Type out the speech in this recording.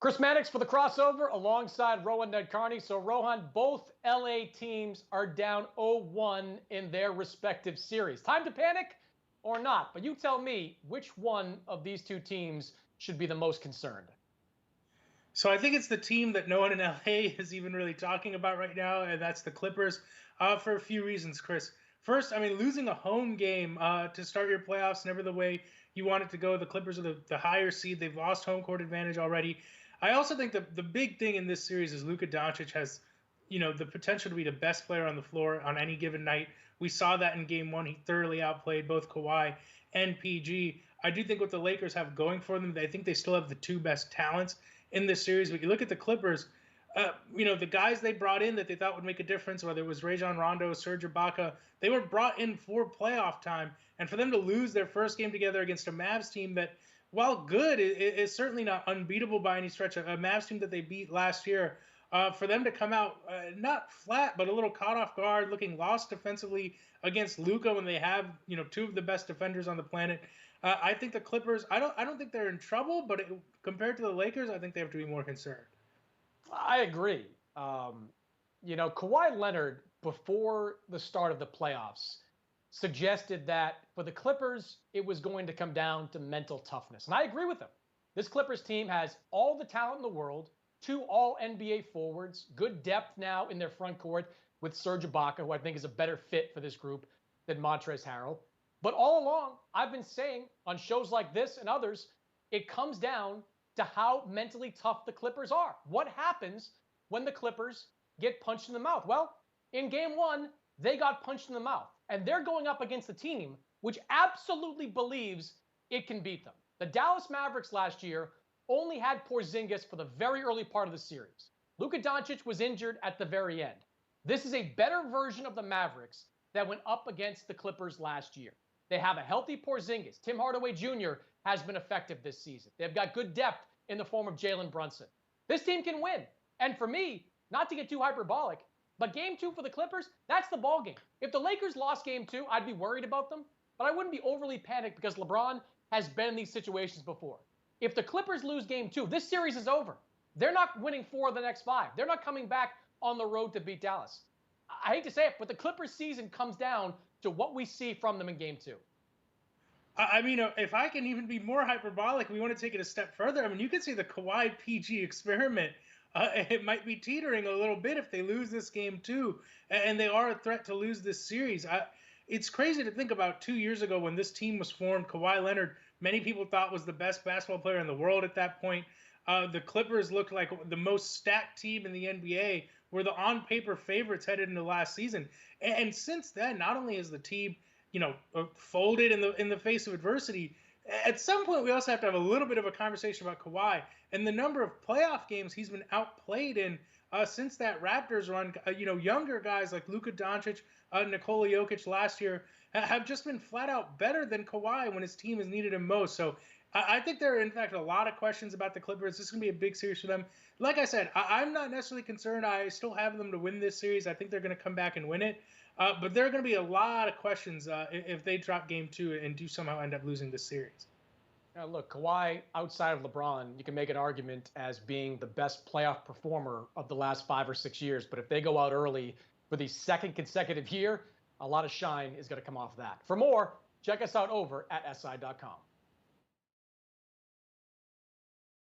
Chris Mannix for the crossover alongside Rohan Nadkarni. So, Rohan, both LA teams are down 0-1 in their respective series. Time to panic or not? But you tell me, which one of these two teams should be the most concerned? So I think it's the team that no one in LA is even really talking about right now, and that's the Clippers, for a few reasons, Chris. First, I mean, losing a home game to start your playoffs, never the way you want it to go. The Clippers are the higher seed. They've lost home court advantage already. I also think the big thing in this series is Luka Doncic has, the potential to be the best player on the floor on any given night. We saw that in game one. He thoroughly outplayed both Kawhi and PG. I do think what the Lakers have going for them, I think they still have the two best talents in this series. But you look at the Clippers, the guys they brought in that they thought would make a difference, whether it was Rajon Rondo, Serge Ibaka, they were brought in for playoff time. And for them to lose their first game together against a Mavs team that, while good, is certainly not unbeatable by any stretch, a Mavs team that they beat last year, for them to come out not flat, but a little caught off guard, looking lost defensively against Luka when they have, two of the best defenders on the planet. I think the Clippers, I don't think they're in trouble, but compared to the Lakers, I think they have to be more concerned. I agree. Kawhi Leonard, before the start of the playoffs, suggested that for the Clippers, it was going to come down to mental toughness. And I agree with him. This Clippers team has all the talent in the world, two all-NBA forwards, good depth now in their front court with Serge Ibaka, who I think is a better fit for this group than Montrezl Harrell. But all along, I've been saying on shows like this and others, it comes down to how mentally tough the Clippers are. What happens when the Clippers get punched in the mouth? Well, in game one, they got punched in the mouth. And they're going up against a team which absolutely believes it can beat them. The Dallas Mavericks last year only had Porzingis for the very early part of the series. Luka Doncic was injured at the very end. This is a better version of the Mavericks that went up against the Clippers last year. They have a healthy Porzingis. Tim Hardaway Jr. has been effective this season. They've got good depth in the form of Jalen Brunson. This team can win. And for me, not to get too hyperbolic, but game two for the Clippers, that's the ball game. If the Lakers lost game two, I'd be worried about them, but I wouldn't be overly panicked because LeBron has been in these situations before. If the Clippers lose game two, this series is over. They're not winning 4 of the next 5. They're not coming back on the road to beat Dallas. I hate to say it, but the Clippers season comes down to what we see from them in game two. I mean, if I can even be more hyperbolic, we want to take it a step further. I mean, you could say the Kawhi PG experiment, it might be teetering a little bit if they lose this game too, and they are a threat to lose this series. It's crazy to think about 2 years ago when this team was formed. Kawhi Leonard, many people thought was the best basketball player in the world at that point. The Clippers looked like the most stacked team in the NBA, were the on-paper favorites headed into last season. And since then, not only is the team, folded in the face of adversity, at some point we also have to have a little bit of a conversation about Kawhi and the number of playoff games he's been outplayed in since that Raptors run. Younger guys like Luka Doncic, Nikola Jokic last year have just been flat out better than Kawhi when his team has needed him most. So I think there are, in fact, a lot of questions about the Clippers. This is going to be a big series for them. Like I said, I'm not necessarily concerned. I still have them to win this series. I think they're going to come back and win it. But there are going to be a lot of questions if they drop game two and do somehow end up losing this series. Now, look, Kawhi, outside of LeBron, you can make an argument as being the best playoff performer of the last 5 or 6 years. But if they go out early for the second consecutive year, a lot of shine is going to come off that. For more, check us out over at SI.com.